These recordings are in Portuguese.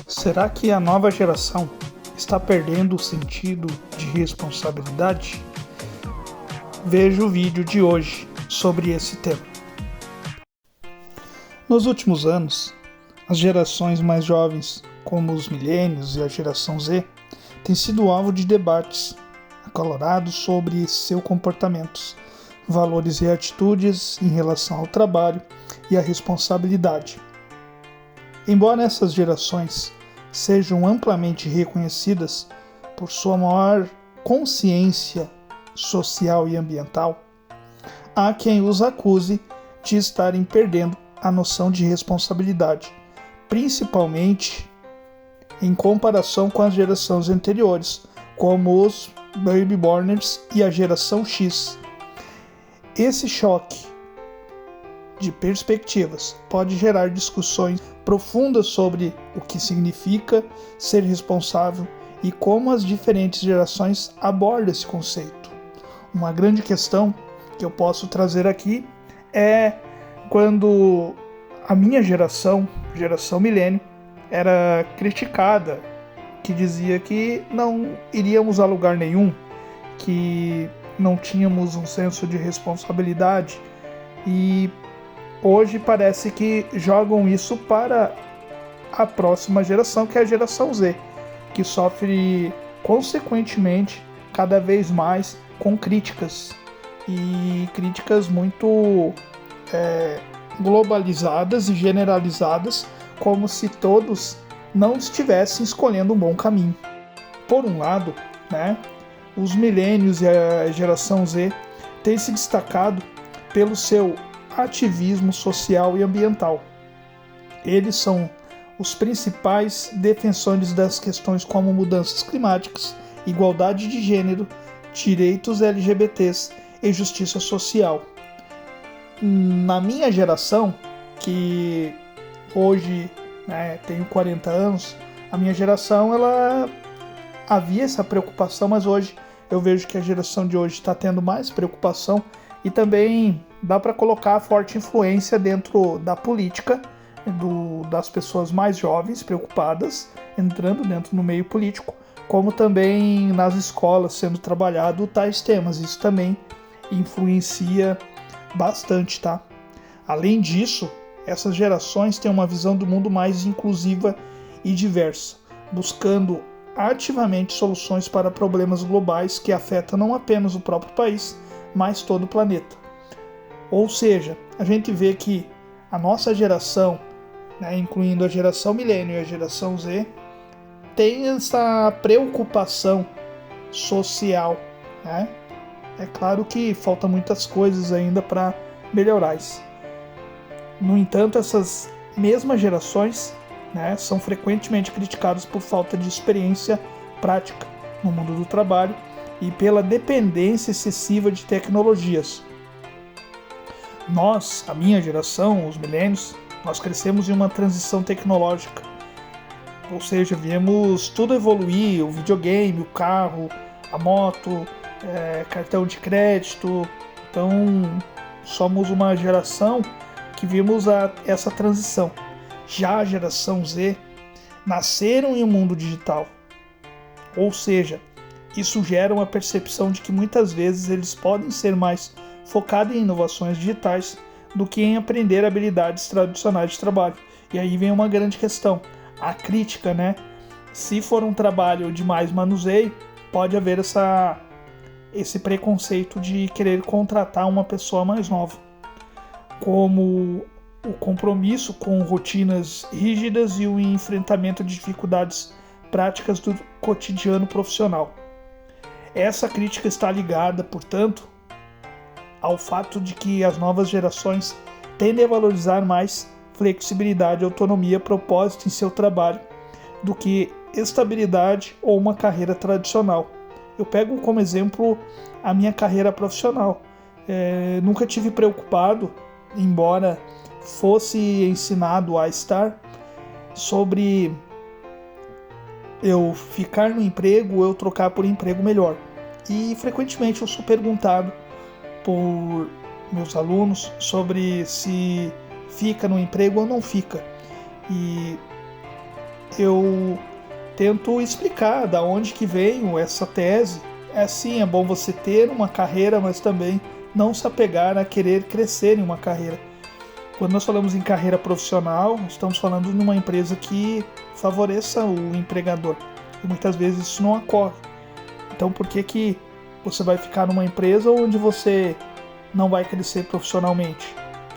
Será que a nova geração está perdendo o sentido de responsabilidade? Veja o vídeo de hoje sobre esse tema. Nos últimos anos, as gerações mais jovens, como os milênios e a geração Z, têm sido alvo de debates acalorados sobre seus comportamentos, valores e atitudes em relação ao trabalho e à responsabilidade. Embora essas gerações sejam amplamente reconhecidas por sua maior consciência social e ambiental, há quem os acuse de estarem perdendo a noção de responsabilidade, principalmente em comparação com as gerações anteriores, como os Baby Boomers e a geração X. Esse choque de perspectivas pode gerar discussões profundas sobre o que significa ser responsável e como as diferentes gerações abordam esse conceito. Uma grande questão que eu posso trazer aqui é quando a minha geração milênio, era criticada, que dizia que não iríamos a lugar nenhum, que não tínhamos um senso de responsabilidade, e hoje parece que jogam isso para a próxima geração, que é a geração Z, que sofre consequentemente cada vez mais com críticas, e críticas muito globalizadas e generalizadas, como se todos não estivessem escolhendo um bom caminho. Por um lado, os milênios e a geração Z têm se destacado pelo seu ativismo social e ambiental. Eles são os principais defensores das questões como mudanças climáticas, igualdade de gênero, direitos LGBTs e justiça social. Na minha geração, que hoje tenho 40 anos, a minha geração ela havia essa preocupação, mas hoje eu vejo que a geração de hoje está tendo mais preocupação e também dá para colocar a forte influência dentro da política, das pessoas mais jovens preocupadas, entrando dentro no meio político, como também nas escolas sendo trabalhado tais temas. Isso também influencia bastante, tá? Além disso, essas gerações têm uma visão do mundo mais inclusiva e diversa, buscando ativamente soluções para problemas globais que afetam não apenas o próprio país, mas todo o planeta. Ou seja, a gente vê que a nossa geração, incluindo a geração milênio e a geração Z, tem essa preocupação social. É claro que faltam muitas coisas ainda para melhorar isso. No entanto, essas mesmas gerações são frequentemente criticadas por falta de experiência prática no mundo do trabalho e pela dependência excessiva de tecnologias. Nós, a minha geração, os milênios, nós crescemos em uma transição tecnológica. Ou seja, vimos tudo evoluir, o videogame, o carro, a moto, cartão de crédito. Então, somos uma geração que vimos essa transição. Já a geração Z nasceram em um mundo digital. Ou seja, isso gera uma percepção de que muitas vezes eles podem ser mais focados em inovações digitais do que em aprender habilidades tradicionais de trabalho. E aí vem uma grande questão, a crítica, Se for um trabalho de mais manuseio, pode haver esse preconceito de querer contratar uma pessoa mais nova, como o compromisso com rotinas rígidas e o enfrentamento de dificuldades práticas do cotidiano profissional. Essa crítica está ligada, portanto, ao fato de que as novas gerações tendem a valorizar mais flexibilidade e autonomia proposta em seu trabalho do que estabilidade ou uma carreira tradicional. Eu pego como exemplo a minha carreira profissional. Nunca tive preocupado, embora fosse ensinado a estar, sobre eu ficar no emprego ou eu trocar por emprego melhor. E frequentemente eu sou perguntado por meus alunos sobre se fica no emprego ou não fica. E eu tento explicar da onde que veio essa tese. Sim, é bom você ter uma carreira, mas também não se apegar a querer crescer em uma carreira. Quando nós falamos em carreira profissional, estamos falando de uma empresa que favoreça o empregador. E muitas vezes isso não ocorre. Então por que você vai ficar numa empresa onde você não vai crescer profissionalmente?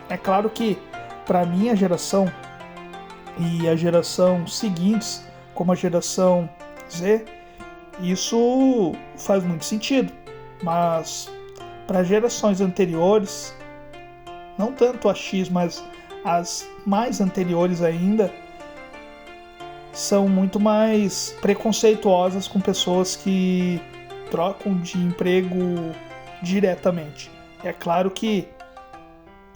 É claro que para a minha geração e a geração seguintes, como a geração Z, isso faz muito sentido. Mas para gerações anteriores, não tanto a X, mas as mais anteriores ainda, são muito mais preconceituosas com pessoas que trocam de emprego diretamente. É claro que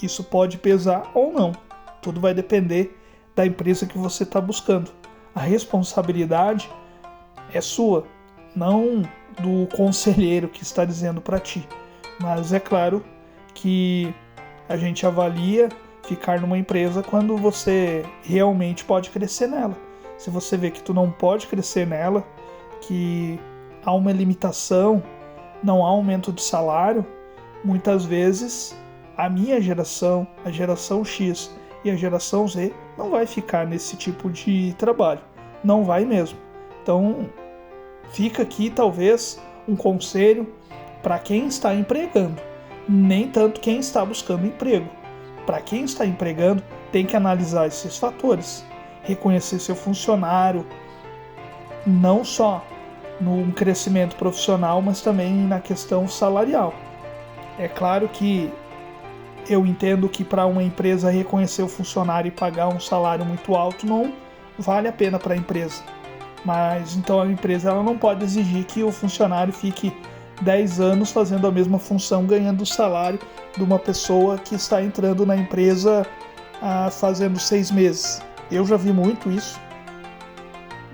isso pode pesar ou não. Tudo vai depender da empresa que você está buscando. A responsabilidade é sua, não do conselheiro que está dizendo para ti. Mas é claro que a gente avalia ficar numa empresa quando você realmente pode crescer nela. Se você vê que tu não pode crescer nela, que há uma limitação, não há aumento de salário, muitas vezes a minha geração, a geração X e a geração Z não vai ficar nesse tipo de trabalho. Não vai mesmo. Então, fica aqui talvez um conselho para quem está empregando, nem tanto quem está buscando emprego. Para quem está empregando, tem que analisar esses fatores, reconhecer seu funcionário, não só no crescimento profissional, mas também na questão salarial. É claro que eu entendo que para uma empresa reconhecer o funcionário e pagar um salário muito alto não vale a pena para a empresa. Mas então a empresa ela não pode exigir que o funcionário fique 10 anos fazendo a mesma função, ganhando o salário de uma pessoa que está entrando na empresa fazendo 6 meses. Eu já vi muito isso,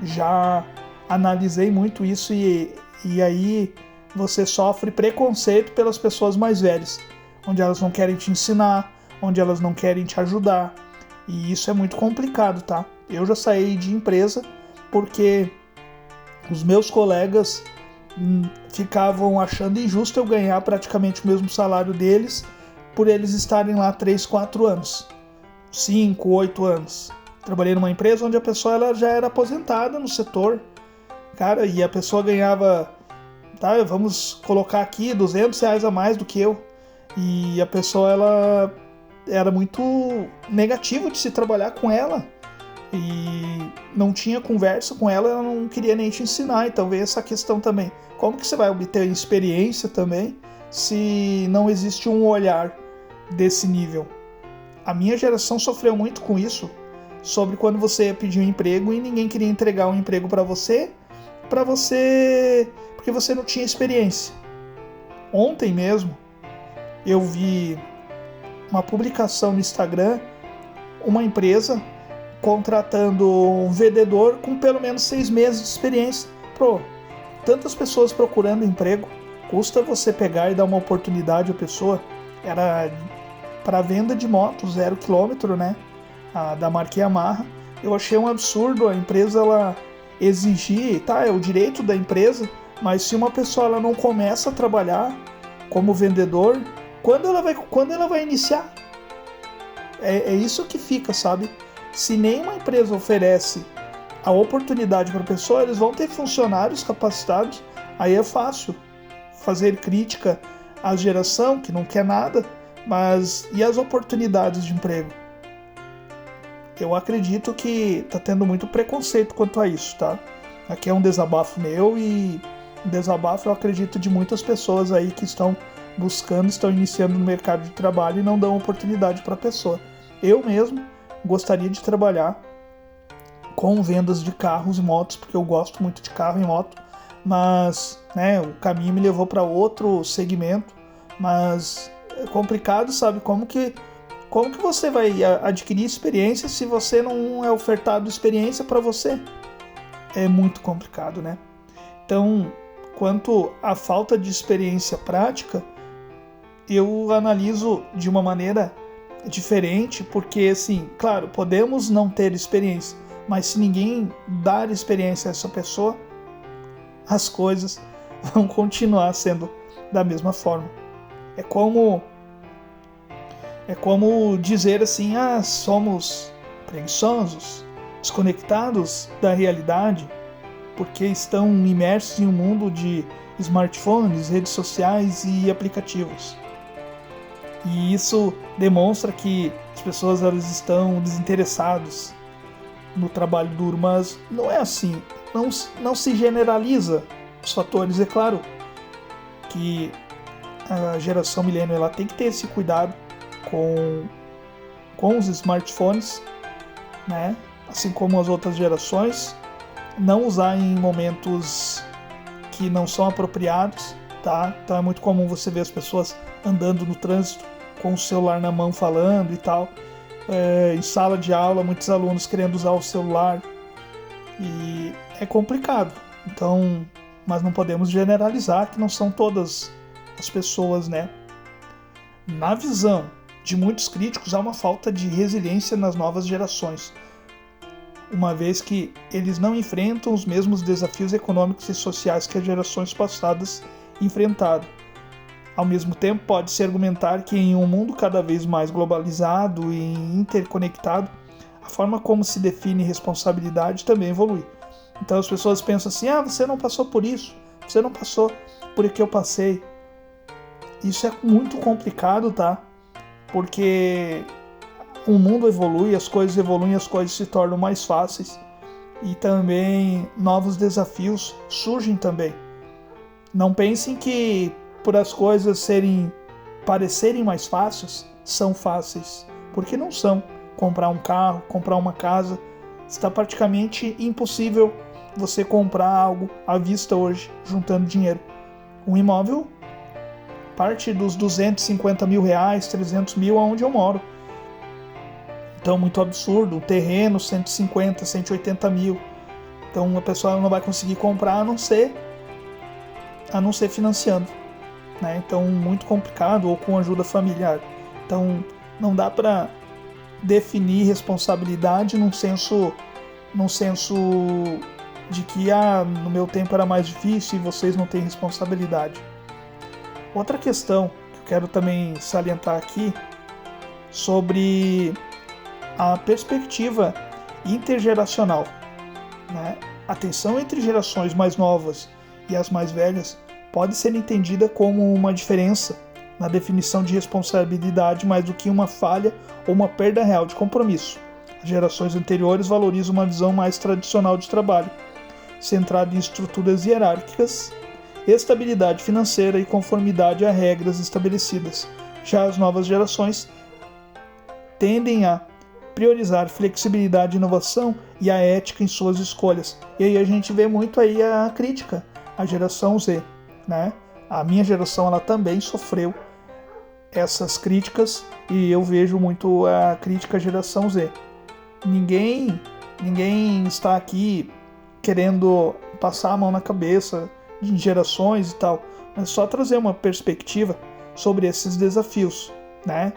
já analisei muito isso e aí você sofre preconceito pelas pessoas mais velhas, onde elas não querem te ensinar, onde elas não querem te ajudar. E isso é muito complicado, tá? Eu já saí de empresa porque os meus colegas ficavam achando injusto eu ganhar praticamente o mesmo salário deles por eles estarem lá 3, 4 anos, 5, 8 anos. Trabalhei numa empresa onde a pessoa ela já era aposentada no setor, cara, e a pessoa ganhava, tá, vamos colocar aqui R$200 a mais do que eu. E a pessoa ela era muito negativa de se trabalhar com ela e não tinha conversa com ela, ela não queria nem te ensinar. Então veio essa questão também, como que você vai obter experiência também se não existe um olhar desse nível? A minha geração sofreu muito com isso, sobre quando você ia pedir um emprego e ninguém queria entregar um emprego para você porque você não tinha experiência. Ontem mesmo eu vi uma publicação no Instagram, uma empresa contratando um vendedor com pelo menos 6 meses de experiência. Tantas pessoas procurando emprego, custa você pegar e dar uma oportunidade à pessoa. Era para venda de moto 0 km, né? Da marca Yamaha. Eu achei um absurdo a empresa ela exigir, tá, é o direito da empresa, mas se uma pessoa ela não começa a trabalhar como vendedor, quando ela vai iniciar? É isso que fica, sabe? Se nenhuma empresa oferece a oportunidade para a pessoa, eles vão ter funcionários capacitados, aí é fácil fazer crítica à geração que não quer nada, mas e as oportunidades de emprego? Eu acredito que está tendo muito preconceito quanto a isso, tá? Aqui é um desabafo meu e um desabafo eu acredito de muitas pessoas aí que estão buscando, estão iniciando no mercado de trabalho e não dão oportunidade para a pessoa. Eu mesmo gostaria de trabalhar com vendas de carros e motos, porque eu gosto muito de carro e moto, mas né, o caminho me levou para outro segmento, mas é complicado, sabe? Como que você vai adquirir experiência se você não é ofertado experiência para você? É muito complicado, né? Então, quanto à falta de experiência prática, eu analiso de uma maneira diferente, porque, assim, claro, podemos não ter experiência, mas se ninguém dar experiência a essa pessoa, as coisas vão continuar sendo da mesma forma. É como dizer assim, somos preguiçosos, desconectados da realidade, porque estão imersos em um mundo de smartphones, redes sociais e aplicativos. E isso demonstra que as pessoas elas estão desinteressadas no trabalho duro, mas não é assim. Não se generaliza os fatores. É claro que a geração milênio ela tem que ter esse cuidado com os smartphones, né? Assim como as outras gerações, não usar em momentos que não são apropriados, tá? Então é muito comum você ver as pessoas andando no trânsito com o celular na mão falando e tal. Em sala de aula, muitos alunos querendo usar o celular e é complicado. Então, mas não podemos generalizar que não são todas as pessoas, né? Na visão de muitos críticos, há uma falta de resiliência nas novas gerações, uma vez que eles não enfrentam os mesmos desafios econômicos e sociais que as gerações passadas enfrentaram. Ao mesmo tempo, pode-se argumentar que em um mundo cada vez mais globalizado e interconectado, a forma como se define responsabilidade também evolui. Então as pessoas pensam assim, você não passou por isso, você não passou por o que eu passei. Isso é muito complicado, tá? Porque o mundo evolui, as coisas evoluem, as coisas se tornam mais fáceis e também novos desafios surgem também. Não pensem que por as coisas parecerem mais fáceis, são fáceis, porque não são. Comprar um carro, comprar uma casa, está praticamente impossível você comprar algo à vista hoje, juntando dinheiro. Um imóvel parte dos 250 mil reais, 300 mil, aonde eu moro. Então, muito absurdo. Um terreno, 150, 180 mil. Então, a pessoa não vai conseguir comprar a não ser financiando, né? Então, muito complicado, ou com ajuda familiar. Então, não dá para definir responsabilidade num senso de que no meu tempo era mais difícil e vocês não têm responsabilidade. Outra questão que eu quero também salientar aqui sobre a perspectiva intergeracional, né? A tensão entre gerações mais novas e as mais velhas pode ser entendida como uma diferença na definição de responsabilidade mais do que uma falha ou uma perda real de compromisso. As gerações anteriores valorizam uma visão mais tradicional de trabalho, centrada em estruturas hierárquicas, estabilidade financeira e conformidade a regras estabelecidas. Já as novas gerações tendem a priorizar flexibilidade e inovação e a ética em suas escolhas. E aí a gente vê muito aí a crítica à geração Z, né? A minha geração ela também sofreu essas críticas e eu vejo muito a crítica à geração Z. Ninguém está aqui querendo passar a mão na cabeça de gerações e tal, mas só trazer uma perspectiva sobre esses desafios, né?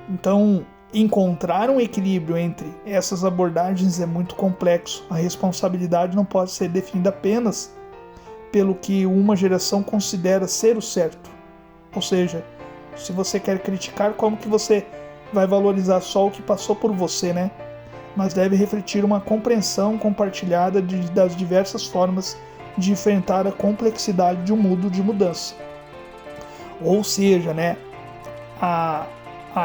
Então, encontrar um equilíbrio entre essas abordagens é muito complexo. A responsabilidade não pode ser definida apenas pelo que uma geração considera ser o certo. Ou seja, se você quer criticar, como que você vai valorizar só o que passou por você, né? Mas deve refletir uma compreensão compartilhada das diversas formas de enfrentar a complexidade de um mundo de mudança. Ou seja, né, a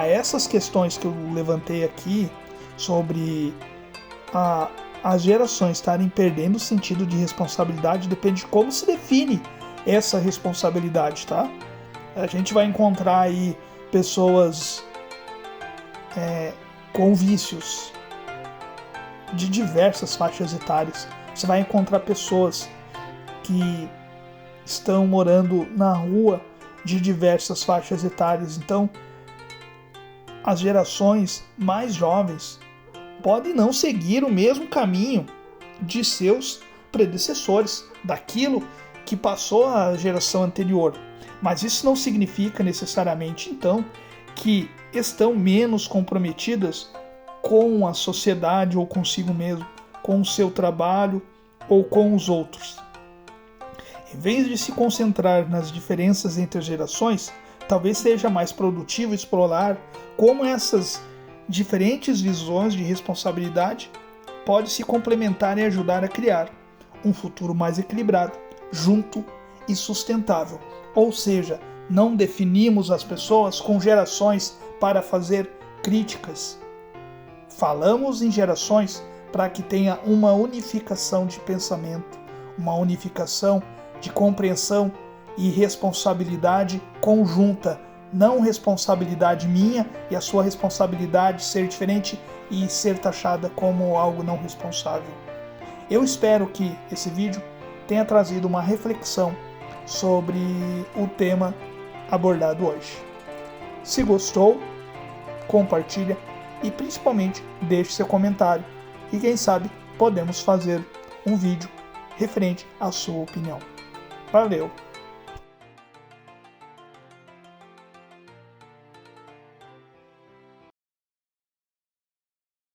essas questões que eu levantei aqui sobre as gerações estarem perdendo o sentido de responsabilidade, depende de como se define essa responsabilidade, tá? A gente vai encontrar aí pessoas com vícios de diversas faixas etárias. Você vai encontrar pessoas que estão morando na rua de diversas faixas etárias. Então, as gerações mais jovens podem não seguir o mesmo caminho de seus predecessores, daquilo que passou a geração anterior. Mas isso não significa necessariamente, então, que estão menos comprometidas com a sociedade ou consigo mesmo, com o seu trabalho ou com os outros. Em vez de se concentrar nas diferenças entre as gerações, talvez seja mais produtivo explorar como essas diferentes visões de responsabilidade podem se complementar e ajudar a criar um futuro mais equilibrado, junto e sustentável. Ou seja, não definimos as pessoas com gerações para fazer críticas. Falamos em gerações para que tenha uma unificação de pensamento, uma unificação de compreensão e responsabilidade conjunta, não responsabilidade minha e a sua responsabilidade ser diferente e ser taxada como algo não responsável. Eu espero que esse vídeo tenha trazido uma reflexão sobre o tema abordado hoje. Se gostou, compartilha e principalmente deixe seu comentário e quem sabe podemos fazer um vídeo referente à sua opinião. Valeu!